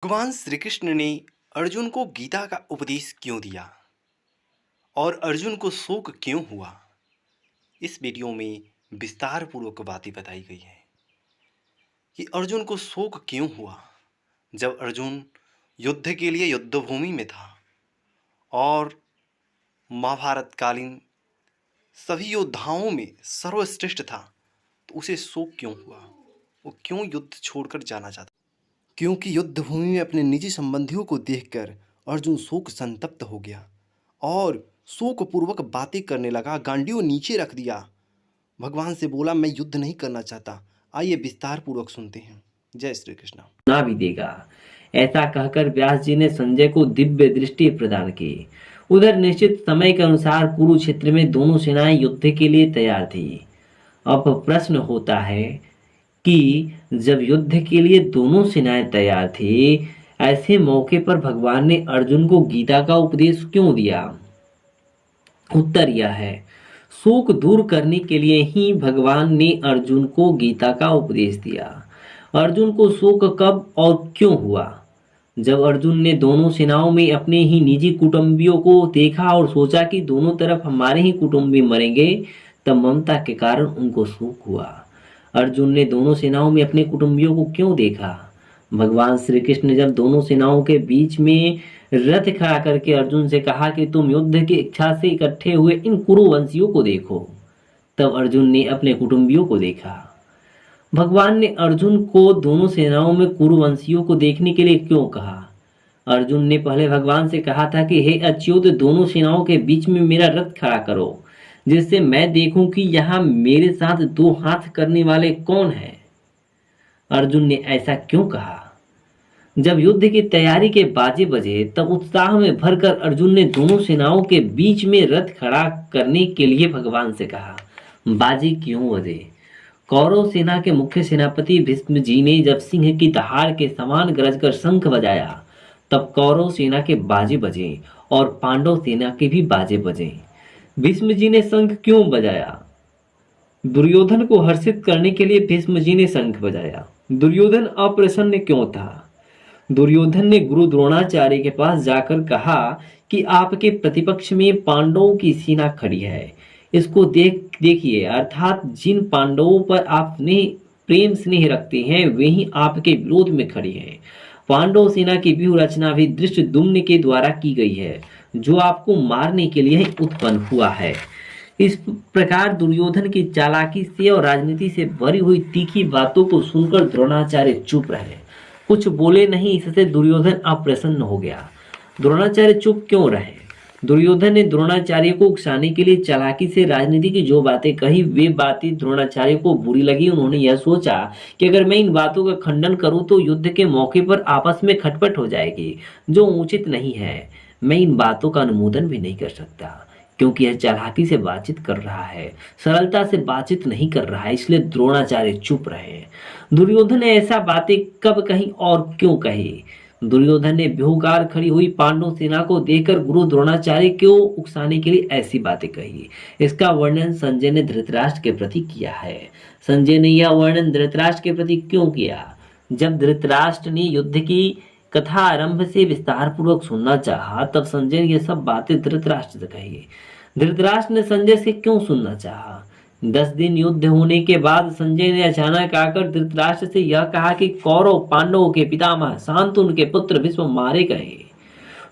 भगवान श्री कृष्ण ने अर्जुन को गीता का उपदेश क्यों दिया और अर्जुन को शोक क्यों हुआ। इस वीडियो में विस्तार पूर्वक बातें बताई गई हैं कि अर्जुन को शोक क्यों हुआ जब अर्जुन युद्ध के लिए युद्धभूमि में था और महाभारत कालीन सभी योद्धाओं में सर्वश्रेष्ठ था, तो उसे शोक क्यों हुआ। वो क्यों युद्ध छोड़कर जाना चाहता, क्योंकि युद्ध भूमि में अपने निजी संबंधियों को देखकर अर्जुन शोक संतप्त हो गया और शोकपूर्वक बातें करने लगा। गांडीव नीचे रख दिया, भगवान से बोला मैं युद्ध नहीं करना चाहता। आइए विस्तार पूर्वक सुनते हैं। जय श्री कृष्ण। ना भी देगा, ऐसा कहकर व्यास जी ने संजय को दिव्य दृष्टि प्रदान की। उधर निश्चित समय के अनुसार कुरुक्षेत्र में दोनों सेनाएं युद्ध के लिए तैयार थी। अब प्रश्न होता है कि जब युद्ध के लिए दोनों सेनाएं तैयार थी, ऐसे मौके पर भगवान ने अर्जुन को गीता का उपदेश क्यों दिया। उत्तर यह है, शोक दूर करने के लिए ही भगवान ने अर्जुन को गीता का उपदेश दिया। अर्जुन को शोक कब और क्यों हुआ। जब अर्जुन ने दोनों सेनाओं में अपने ही निजी कुटुंबियों को देखा और सोचा कि दोनों तरफ हमारे ही कुटुंबी मरेंगे, तब ममता के कारण उनको शोक हुआ। अर्जुन ने दोनों सेनाओं में अपने कुटुंबियों को क्यों देखा। भगवान श्री कृष्ण ने जब दोनों सेनाओं के बीच में रथ खड़ा करके अर्जुन से कहा कि तुम युद्ध की इच्छा से इकट्ठे हुए इन कुरुवंशियों को देखो, तब अर्जुन ने अपने कुटुंबियों को देखा। भगवान ने अर्जुन को दोनों सेनाओं में कुरुवंशियों को देखने के लिए क्यों कहा। अर्जुन ने पहले भगवान से कहा था कि हे अच्युत, दोनों सेनाओं के बीच में मेरा रथ खड़ा करो, जिससे मैं देखूं कि यहाँ मेरे साथ दो हाथ करने वाले कौन हैं। अर्जुन ने ऐसा क्यों कहा। जब युद्ध की तैयारी के बाजे बजे, तब उत्साह में भरकर अर्जुन ने दोनों सेनाओं के बीच में रथ खड़ा करने के लिए भगवान से कहा। बाजे क्यों बजे। कौरव सेना के मुख्य सेनापति भीष्म जी ने जब सिंह की दहाड़ के समान गरजकर शंख बजाया, तब कौरव सेना के बाजे बजे और पांडव सेना के भी बाजे बजे। भीष्म जी ने शंख क्यों बजाया। दुर्योधन को हर्षित करने के लिए भीष्म जी ने शंख बजाया। दुर्योधन अप्रसन्न क्यों था। दुर्योधन ने गुरु द्रोणाचार्य के पास जाकर कहा कि आपके प्रतिपक्ष में पांडवों की सेना खड़ी है, इसको देखिए, अर्थात जिन पांडवों पर आप प्रेम स्नेह रखते हैं वे ही आपके विरोध में खड़ी हैं। पांडव सेना की व्यूह रचना भी धृष्टद्युम्न के द्वारा की गई है, जो आपको मारने के लिए उत्पन्न हुआ है। इस प्रकार दुर्योधन की चालाकी से और राजनीति से भरी हुई तीखी बातों को सुनकर द्रोणाचार्य चुप रहे, कुछ बोले नहीं। इससे दुर्योधन अप्रसन्न हो गया। द्रोणाचार्य चुप क्यों रहे। दुर्योधन ने द्रोणाचार्य को उकसाने के लिए चालाकी से राजनीति की जो बातें कही, वे बातें द्रोणाचार्य को बुरी लगी। उन्होंने यह सोचा कि अगर मैं इन बातों का खंडन करूं तो युद्ध के मौके पर आपस में खटपट हो जाएगी, जो उचित नहीं है। मैं इन बातों का अनुमोदन भी नहीं कर सकता, क्योंकि यह चालाकी से बातचीत कर रहा है, सरलता से बातचीत नहीं कर रहा है। इसलिए द्रोणाचार्य चुप रहे। दुर्योधन ने ऐसा बातें कब कही और क्यों कही। दुर्योधन ने व्यूहकार खड़ी हुई पांडव सेना को देखकर गुरु द्रोणाचार्य को उकसाने के लिए ऐसी बातें कही। इसका वर्णन संजय ने धृतराष्ट्र के प्रति किया है। संजय ने यह वर्णन धृतराष्ट्र के प्रति क्यों किया। जब धृतराष्ट्र ने युद्ध की कथा आरंभ से विस्तार पूर्वक सुनना चाहा, तब संजय ने यह सब बातें धृतराष्ट्र से कही। धृतराष्ट्र ने संजय से क्यों सुनना चाहा। 10 दिन युद्ध होने के बाद संजय ने अचानक आकर धृतराष्ट्र से यह कहा कि कौरव पांडवों के पितामह शांतनु के पुत्र भीष्म मारे गए,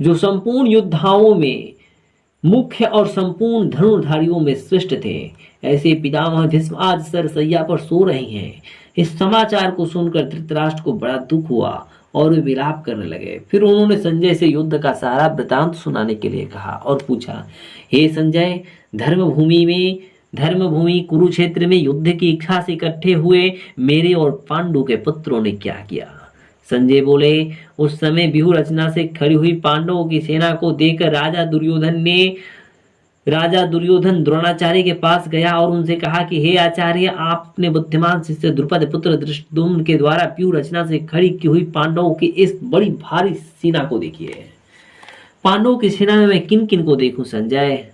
जो संपूर्ण योद्धाओं में मुख्य और संपूर्ण धनुर्धारियों में श्रेष्ठ थे। ऐसे पितामह भीष्म आज सरसैया पर सो रहे हैं। इस समाचार को सुनकर धृतराष्ट्र को बड़ा दुख हुआ और वे विलाप करने लगे। फिर उन्होंने संजय से युद्ध का सारा वृतांत सुनाने के लिए कहा और पूछा, हे संजय, धर्मभूमि कुरुक्षेत्र में युद्ध की इच्छा से इकट्ठे हुए मेरे और पांडु के पुत्रों ने क्या किया। संजय बोले, उस समय व्यूह रचना से खड़ी हुई पांडवों की सेना को देखकर राजा दुर्योधन द्रोणाचार्य के पास गया और उनसे कहा कि हे आचार्य, आपने बुद्धिमान शिष्य द्रुपद पुत्र धृष्टद्युम्न के द्वारा व्यूह रचना से खड़ी की हुई पांडवों की इस बड़ी भारी सेना को देखिए। पांडवों की सेना में मैं किन किन को देखूं संजय।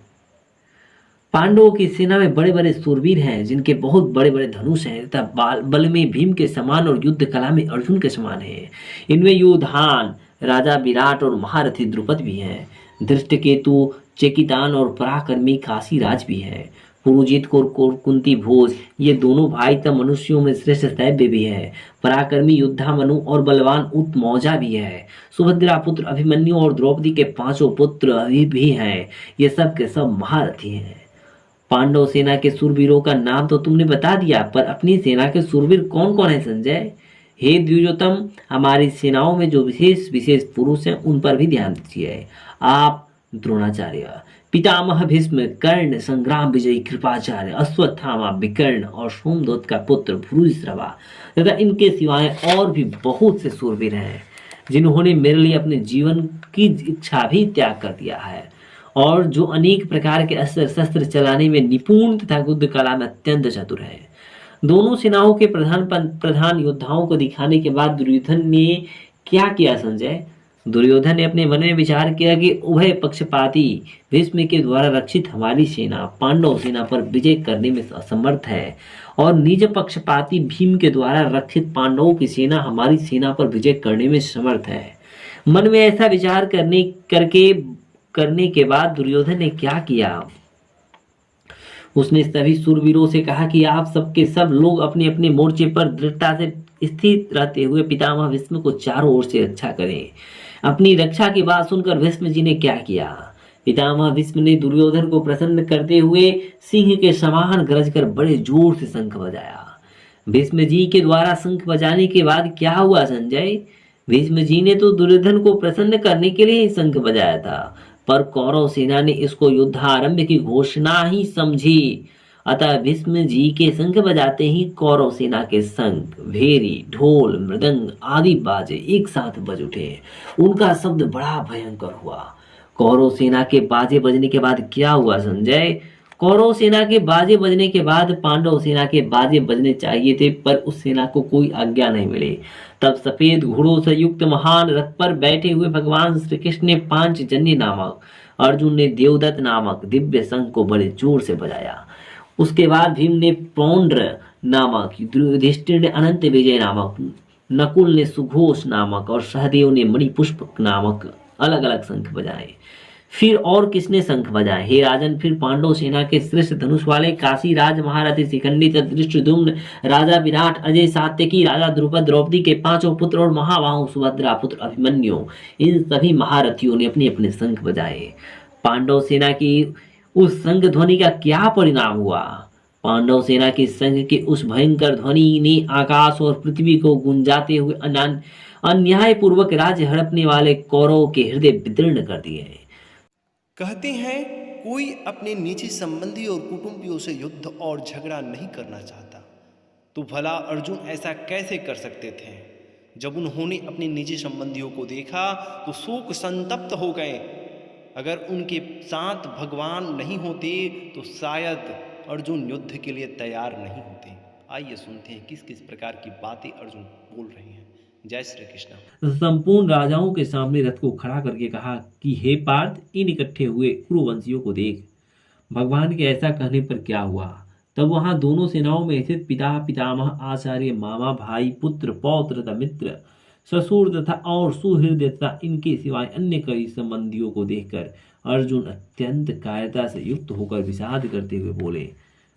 पांडवों की सेना में बड़े बड़े सूरवीर हैं जिनके बहुत बड़े बड़े धनुष हैं तथा बल में भीम के समान और युद्ध कला में अर्जुन के समान है। इनमें युधान, राजा विराट और महारथी द्रुपद भी हैं। धृष्टकेतु, चेकितान और पराक्रमी काशीराज भी है। पुरुजित कुंती भोज, ये दोनों भाई तब मनुष्यों में श्रेष्ठ दैव्य भी है। पराक्रमी योद्धा मनु और बलवान उत्मौजा भी है। सुभद्रा पुत्र अभिमन्यु और द्रौपदी के 5 पुत्र अभी भी हैं। ये सब के सब महारथी हैं। पांडव सेना के सूरवीरों का नाम तो तुमने बता दिया, पर अपनी सेना के सूरवीर कौन कौन है संजय? हे द्विजोतम, हमारी सेनाओं में जो विशेष विशेष पुरुष हैं उन पर भी ध्यान दीजिए। आप द्रोणाचार्य, पितामह भीष्म, कर्ण, संग्राम विजयी कृपाचार्य, अश्वत्थामा, विकर्ण और सोमदत्त का पुत्र भूरिश्रवा तथा इनके सिवाय और भी बहुत से सूरवीर हैं जिन्होंने मेरे लिए अपने जीवन की इच्छा भी त्याग कर दिया है और जो अनेक प्रकार के अस्त्र शस्त्र चलाने में निपुण तथा युद्ध कला में अत्यंत चतुर है। दोनों सेनाओं के प्रधान योद्धाओं को दिखाने के बाद दुर्योधन ने क्या किया संजय? दुर्योधन ने अपने मन में विचार किया कि उभय पक्षपाती भीष्म के द्वारा रक्षित हमारी सेना पांडव सेना पर विजय करने में असमर्थ है और निज पक्षपाती भीम के द्वारा रक्षित पांडवों की सेना हमारी सेना पर विजय करने में समर्थ है। मन में ऐसा विचार करने के बाद दुर्योधन ने क्या किया? उसने सभी सूरवीरों से कहा कि आप सबके सब लोग अपने अपने मोर्चे पर दृढ़ता से स्थित रहते हुए पितामह भीष्म को चारों ओर से रक्षा करें। अपनी रक्षा की बात सुनकर भीष्म जी ने क्या किया? पितामह भीष्म ने दुर्योधन को प्रसन्न करते हुए सिंह के समान गरजकर बड़े जोर से शंख बजाया। भीष्म जी के द्वारा शंख बजाने के बाद क्या हुआ संजय? भीष्म जी ने तो दुर्योधन को प्रसन्न करने के लिए ही शंख बजाया था, पर कौरव सेना ने इसको युद्धारंभ की घोषणा ही समझी। अतः भीष्म जी के शंख बजाते ही कौरव सेना के शंख, भेरी, ढोल, मृदंग आदि बाजे एक साथ बज उठे। उनका शब्द बड़ा भयंकर हुआ। कौरव सेना के बाजे बजने के बाद क्या हुआ संजय? कौरव सेना के बाजे बजने के बाद पांडव सेना के बाजे बजने चाहिए थे, पर उस सेना को कोई आज्ञा नहीं मिली। तब सफेद घोड़ों से युक्त महान रथ पर बैठे हुए भगवान श्री कृष्ण ने पांचजन्य नामक, अर्जुन ने देवदत्त नामक दिव्य शंख को बड़े जोर से बजाया। उसके बाद भीम ने पौंड्र नामक, युधिष्ठिर ने अनंत विजय नामक, नकुल ने सुघोष नामक और सहदेव ने मणिपुष्पक नामक अलग अलग शंख बजाए। फिर और किसने शंख बजाए? हे राजन, फिर पांडव सेना के श्रेष्ठ धनुष वाले काशी राज महारथी शिखंडी, धृष्टद्युम्न, राजा विराट, अजय, सात्यकी, राजा द्रुपद, द्रौपदी के 5 पुत्र और महाबाहु सुभद्रा पुत्र अभिमन्यु, इन सभी महारथियों ने अपने अपने शंख बजाए। पांडव सेना की उस शंख ध्वनि का क्या परिणाम हुआ? पांडव सेना की शंख की उस भयंकर ध्वनि ने आकाश और पृथ्वी को गुंजाते हुए अन्याय पूर्वक राज्य हड़पने वाले कौरवों के हृदय विदीर्ण कर दिए। कहते हैं कोई अपने निजी संबंधी और कुटुंबियों से युद्ध और झगड़ा नहीं करना चाहता, तो भला अर्जुन ऐसा कैसे कर सकते थे? जब उन्होंने अपने निजी संबंधियों को देखा तो शोक संतप्त हो गए। अगर उनके साथ भगवान नहीं होते तो शायद अर्जुन युद्ध के लिए तैयार नहीं होते। आइए सुनते हैं किस किस प्रकार की बातें अर्जुन बोल रहे हैं। जय श्री कृष्ण। संपूर्ण राजाओं के सामने रथ को खड़ा करके कहा कि हे पार्थ, इन इकट्ठे हुए कुरुवंशियों को देख। भगवान के ऐसा कहने पर क्या हुआ? तब वहां दोनों सेनाओं में स्थित पिता, पितामह, आचार्य, मामा, भाई, पुत्र, पौत्र तथा मित्र, ससुर तथा और सुहृदय तथा इनके सिवाय अन्य कई संबंधियों को देखकर अर्जुन अत्यंत कायरता से युक्त होकर विषाद करते हुए बोले।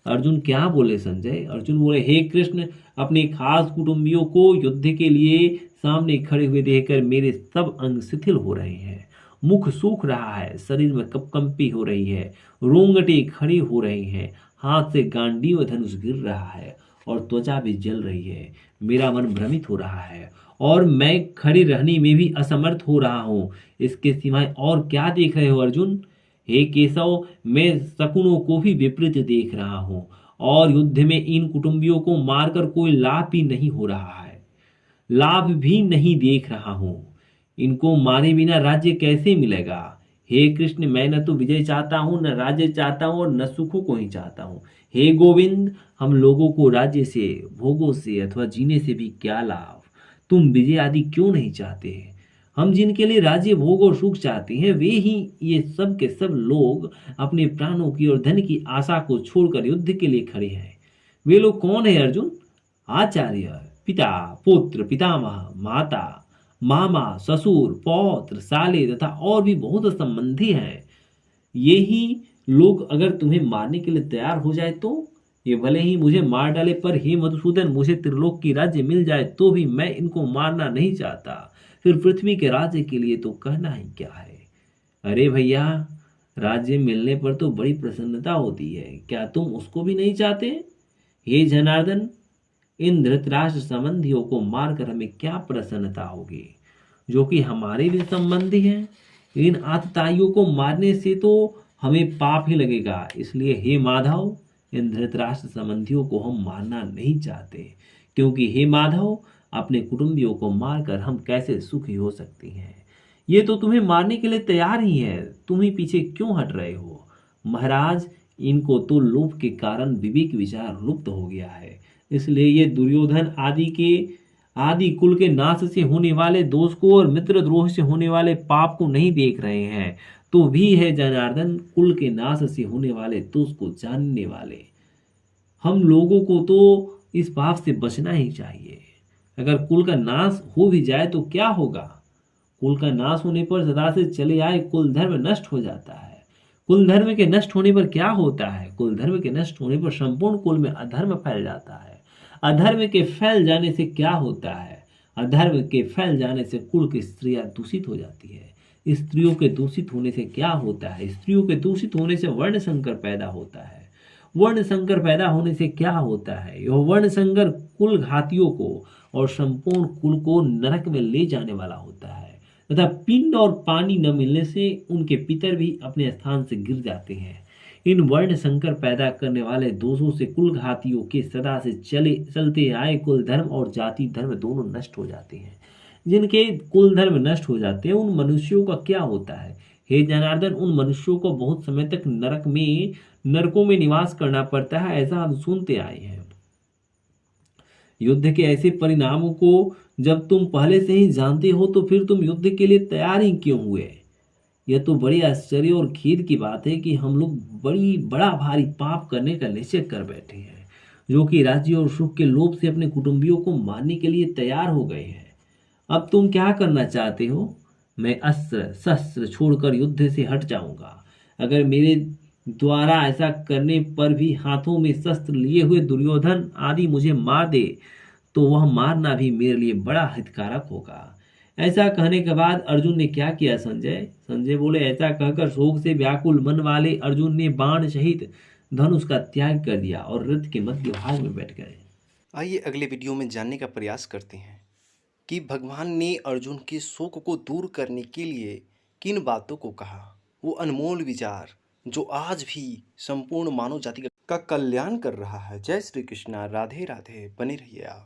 अर्जुन क्या बोले संजय? अर्जुन बोले, हे कृष्ण, अपने खास कुटुंबियों को युद्ध के लिए सामने खड़े हुए देखकर मेरे सब अंग शिथिल हो रहे हैं। मुख सूख रहा है, शरीर में कंपी हो रही है, रोंगटे खड़ी हो रही हैं, हाथ से गांडीव धनुष गिर रहा है और त्वचा भी जल रही है। मेरा मन भ्रमित हो रहा है और मैं खड़े रहने में भी असमर्थ हो रहा हूँ। इसके सिवाय और क्या देख रहे हो अर्जुन? हे केशव, मैं शकुनों को भी विपरीत देख रहा हूँ और युद्ध में इन कुटुंबियों को मारकर कोई लाभ भी नहीं हो रहा है, लाभ भी नहीं देख रहा हूँ। इनको मारे बिना राज्य कैसे मिलेगा? हे कृष्ण, मैं न तो विजय चाहता हूँ, न राज्य चाहता हूँ और न सुखों को ही चाहता हूँ। हे गोविंद, हम लोगों को राज्य से, भोगों से अथवा जीने से भी क्या लाभ? तुम विजय आदि क्यों नहीं चाहते? हम जिनके लिए राज्य भोग और सुख चाहते हैं वे ही ये सब के सब लोग अपने प्राणों की और धन की आशा को छोड़कर युद्ध के लिए खड़े हैं। वे लोग कौन है अर्जुन? आचार्य, पिता, पुत्र, पितामह, माता, मामा, ससुर, पौत्र, साले तथा और भी बहुत संबंधी हैं। ये ही लोग अगर तुम्हें मारने के लिए तैयार हो जाए तो ये भले ही मुझे मार डाले, पर हे मधुसूदन, मुझे त्रिलोक की राज्य मिल जाए तो भी मैं इनको मारना नहीं चाहता। फिर पृथ्वी के राज्य के लिए तो कहना ही क्या है। अरे भैया, राज्य मिलने पर तो बड़ी प्रसन्नता होती है, क्या तुम उसको भी नहीं चाहते? हे जनार्दन, इन धृतराष्ट्र संबंधियों को मारकर हमें क्या प्रसन्नता होगी, जो कि हमारे भी संबंधी हैं। इन आतताइयों को मारने से तो हमें पाप ही लगेगा। इसलिए हे माधव, इन धृतराष्ट्र संबंधियों को हम मारना नहीं चाहते, क्योंकि हे माधव, अपने कुटुंबियों को मारकर हम कैसे सुखी हो सकती हैं। ये तो तुम्हें मारने के लिए तैयार ही है, तुम ही पीछे क्यों हट रहे हो? महाराज, इनको तो लोभ के कारण विवेक विचार लुप्त हो गया है, इसलिए ये दुर्योधन आदि कुल के नाश से होने वाले दोष को और मित्रद्रोह से होने वाले पाप को नहीं देख रहे हैं। तो भी है जनार्दन, कुल के नाश से होने वाले दोष को जानने वाले हम लोगों को तो इस पाप से बचना ही चाहिए। अगर कुल का नाश हो भी जाए तो क्या होगा? कुल का नाश होने पर सदा से चले आए कुल धर्म नष्ट हो जाता है। कुल धर्म के नष्ट होने पर क्या होता है? कुल धर्म के नष्ट होने पर संपूर्ण कुल में अधर्म फैल जाता है। अधर्म के फैल जाने से क्या होता है? अधर्म के फैल जाने से कुल की स्त्रियां दूषित हो जाती है। स्त्रियों के दूषित होने से क्या होता है? स्त्रियों के दूषित होने से वर्ण संकर पैदा होता है। वर्ण संकर पैदा होने से क्या होता है? यह वर्ण संकर कुल घातियों को और संपूर्ण कुल को नरक में ले जाने वाला होता है तथा पिंड और पानी न मिलने से उनके पितर भी अपने स्थान से गिर जाते हैं। इन वर्ण संकर पैदा करने वाले दोषों से कुल घातियों के सदा से चलते आए कुल धर्म और जाति धर्म दोनों नष्ट हो जाते हैं। जिनके कुल धर्म नष्ट हो जाते हैं उन मनुष्यों का क्या होता है? हे जनार्दन, उन मनुष्यों को बहुत समय तक नरकों में निवास करना पड़ता है, ऐसा हम सुनते आए हैं। युद्ध के ऐसे परिणामों को जब तुम पहले से ही जानते हो तो फिर तुम युद्ध के लिए तैयार ही क्यों हुए? यह तो बड़ी आश्चर्य और खेद की बात है कि हम लोग बड़ा भारी पाप करने का निश्चय कर बैठे हैं, जो कि राज्य और सुख के लोभ से अपने कुटुंबियों को मारने के लिए तैयार हो गए हैं। अब तुम क्या करना चाहते हो? मैं अस्त्र शस्त्र छोड़कर युद्ध से हट जाऊंगा। अगर मेरे द्वारा ऐसा करने पर भी हाथों में शस्त्र लिए हुए दुर्योधन आदि मुझे मार दे तो वह मारना भी मेरे लिए बड़ा हितकारक होगा। ऐसा कहने के बाद अर्जुन ने क्या किया संजय? संजय बोले, ऐसा कहकर शोक से व्याकुल मन वाले अर्जुन ने बाण सहित धनुष का त्याग कर दिया और रथ के मध्य भाग में बैठ गए। आइए अगले वीडियो में जानने का प्रयास करते हैं कि भगवान ने अर्जुन के शोक को दूर करने के लिए किन बातों को कहा। वो अनमोल विचार जो आज भी संपूर्ण मानव जाति का कल्याण कर रहा है। जय श्री कृष्णा, राधे राधे, बने रहिए आप।